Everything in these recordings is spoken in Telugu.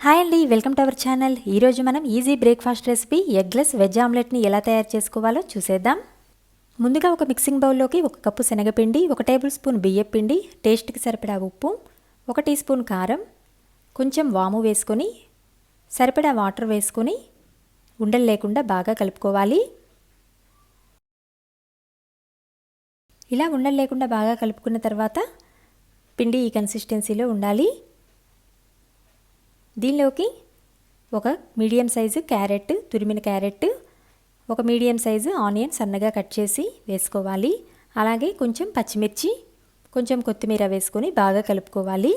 హాయ్ అండి, వెల్కమ్ టు అవర్ ఛానల్. ఈరోజు మనం easy breakfast recipe eggless veg ఆమ్లెట్ని ఎలా తయారు చేసుకోవాలో చూసేద్దాం. ముందుగా ఒక మిక్సింగ్ బౌల్లోకి 1 కప్పు శనగపిండి, 1 టేబుల్ స్పూన్ బియ్యం పిండి, టేస్ట్కి సరిపడా ఉప్పు, 1 టీ స్పూన్ కారం, కొంచెం వాము వేసుకొని సరిపడా వాటర్ వేసుకొని ఉండలు లేకుండా బాగా కలుపుకోవాలి. ఇలా ఉండలు లేకుండా బాగా కలుపుకున్న తర్వాత పిండి ఈ కన్సిస్టెన్సీలో ఉండాలి. దీనిలోకి ఒక మీడియం సైజు క్యారెట్, తురిమిన క్యారెట్, ఒక మీడియం సైజు ఆనియన్ సన్నగా కట్ చేసి వేసుకోవాలి. అలాగే కొంచెం పచ్చిమిర్చి, కొంచెం కొత్తిమీర వేసుకొని బాగా కలుపుకోవాలి.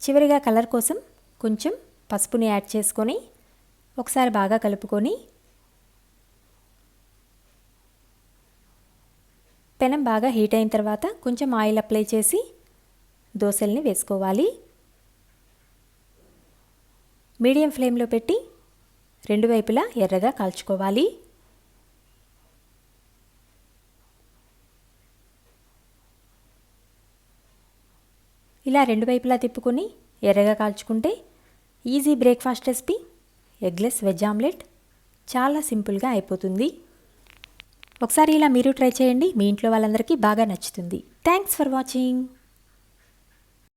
చివరిగా కలర్ కోసం కొంచెం పసుపుని యాడ్ చేసుకొని ఒకసారి బాగా కలుపుకొని పెనం బాగా హీట్ అయిన తర్వాత కొంచెం ఆయిల్ అప్లై చేసి దోసల్ని వేసుకోవాలి. మీడియం ఫ్లేమ్లో పెట్టి 2 వైపులా ఎర్రగా కాల్చుకోవాలి. ఇలా 2 వైపులా తిప్పుకొని ఎర్రగా కాల్చుకుంటే easy breakfast recipe eggless veg omelette చాలా సింపుల్గా అయిపోతుంది. ఒకసారి ఇలా మీరు ట్రై చేయండి, మీ ఇంట్లో వాళ్ళందరికీ బాగా నచ్చుతుంది. Thanks for watching.